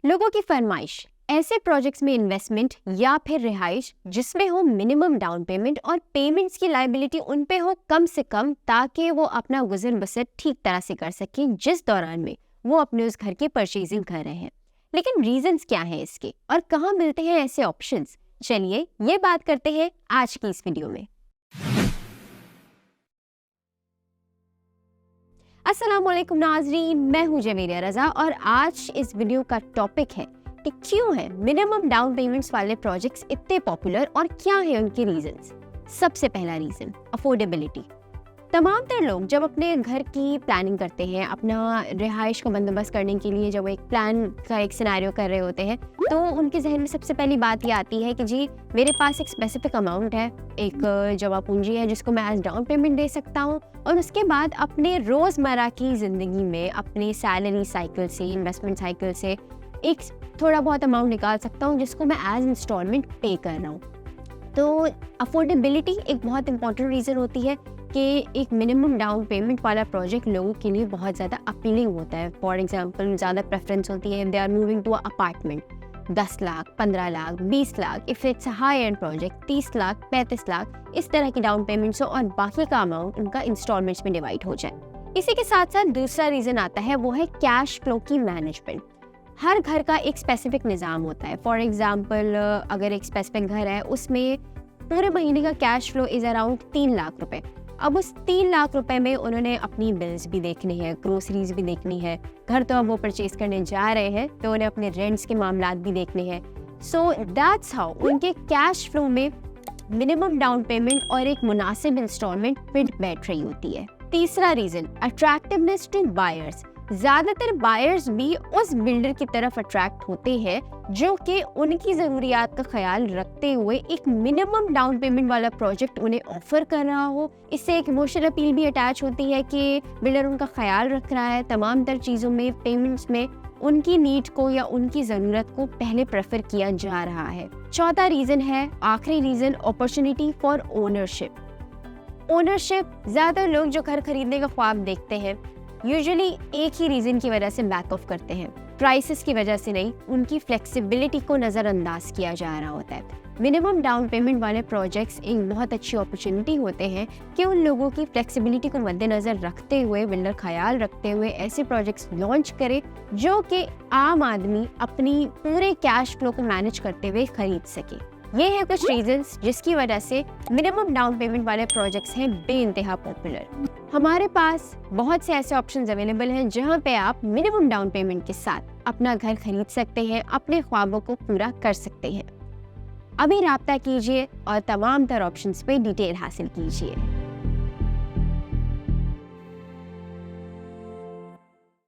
लोगों की फरमाइश ऐसे प्रोजेक्ट्स में इन्वेस्टमेंट या फिर रिहाइश जिसमें हो मिनिमम डाउन पेमेंट और पेमेंट्स की लायबिलिटी उन पे हो कम से कम, ताकि वो अपना गुजर बसर ठीक तरह से कर सकें जिस दौरान में वो अपने उस घर की परचेजिंग कर रहे हैं। लेकिन रीजंस क्या हैं इसके और कहाँ मिलते हैं ऐसे ऑप्शंस? चलिए ये बात करते हैं आज की इस वीडियो में। अस्सलामुअलैकुम नाजरीन, मैं हूँ जवेरिया रजा और आज इस वीडियो का टॉपिक है कि क्यों है मिनिमम डाउन पेमेंट्स वाले प्रोजेक्ट्स इतने पॉपुलर और क्या है उनके रीजंस। सबसे पहला रीजन अफोर्डेबिलिटी। तमाम तर लोग जब अपने घर की प्लानिंग करते हैं, अपना रिहाइश का बंदोबस्त करने के लिए जब एक प्लान का एक सिनेरियो कर रहे होते हैं, तो उनके जहन में सबसे पहली बात ये आती है कि जी मेरे पास एक स्पेसिफिक अमाउंट है, एक जमा पूंजी है जिसको मैं एज डाउन पेमेंट दे सकता हूँ और उसके बाद अपने रोज़मर्रा की ज़िंदगी में अपने सैलरी साइकिल से, इन्वेस्टमेंट साइकिल से एक थोड़ा बहुत अमाउंट निकाल सकता हूँ जिसको मैं एज इंस्टॉलमेंट पे कर रहा हूँ। तो अफोर्डेबिलिटी एक बहुत इंपॉर्टेंट रीज़न होती है कि एक मिनिमम डाउन पेमेंट वाला प्रोजेक्ट लोगों के लिए बहुत ज़्यादा अपीलिंग होता है। फॉर एग्जांपल ज़्यादा प्रेफरेंस होती है, they are moving to apartment 10 lakh, 15 lakh, 20 lakh, if it's a high end project 30 lakh, 35 lakh, इस तरह की डाउन पेमेंट्स हो और बाकी का अमाउंट उनका इंस्टॉलमेंट्स में डिवाइड हो जाए। इसी के साथ साथ दूसरा रीज़न आता है, वो है कैश फ्लो की मैनेजमेंट। हर घर का एक स्पेसिफिक निज़ाम होता है। फॉर एग्जांपल अगर एक स्पेसिफिक घर है उसमें पूरे महीने का cash flow is around 3 lakh रुपए। अब उस 3 लाख रुपए में उन्होंने अपनी बिल्स भी देखनी है, ग्रोसरीज भी देखनी है, घर तो अब वो परचेज करने जा रहे हैं तो उन्हें अपने रेंट्स के मामलात भी देखने हैं। सो दैट्स हाउ उनके कैश फ्लो में मिनिमम डाउन पेमेंट और एक मुनासिब इंस्टॉलमेंट फिट बैठ रही होती है। तीसरा रीजन अट्रैक्टिवनेस टू बायर्स। ज़्यादातर बायर्स भी उस बिल्डर की तरफ अट्रैक्ट होते हैं जो कि उनकी ज़रूरियात का ख्याल रखते हुए एक मिनिमम डाउन पेमेंट वाला प्रोजेक्ट उन्हें ऑफर कर रहा हो। इससे एक इमोशनल अपील भी अटैच होती है कि बिल्डर उनका ख्याल रख रहा है, तमाम तर चीज़ों में, पेमेंट्स में उनकी नीड को या उनकी ज़रूरत को पहले प्रेफर किया जा रहा है। चौथा रीज़न है, आखिरी reason, opportunity for ownership. Ownership ज़्यादातर लोग जो घर खरीदने का ख्वाब देखते हैं यूजुअली एक ही रीज़न की वजह से बैक ऑफ करते हैं, प्राइसेस की वजह से नहीं, उनकी फ्लेक्सिबिलिटी को नज़रअंदाज किया जा रहा होता है। मिनिमम डाउन पेमेंट वाले प्रोजेक्ट्स एक बहुत अच्छी अपॉर्चुनिटी होते हैं कि उन लोगों की फ्लेक्सिबिलिटी को मद्देनज़र रखते हुए, बिल्डर ख्याल रखते हुए ऐसे प्रोजेक्ट्स लॉन्च करे जो कि आम आदमी अपनी पूरे कैश फ्लो को मैनेज करते हुए खरीद सके। ये है कुछ रीजंस जिसकी वजह से मिनिमम डाउन पेमेंट वाले प्रोजेक्ट्स हैं बेइंतहा पॉपुलर। हमारे पास बहुत से ऐसे ऑप्शंस अवेलेबल हैं जहां पे आप मिनिमम डाउन पेमेंट के साथ अपना घर खरीद सकते हैं, अपने ख्वाबों को पूरा कर सकते हैं। अभी राब्ता कीजिए और तमाम तर ऑप्शंस पे डिटेल हासिल कीजिए।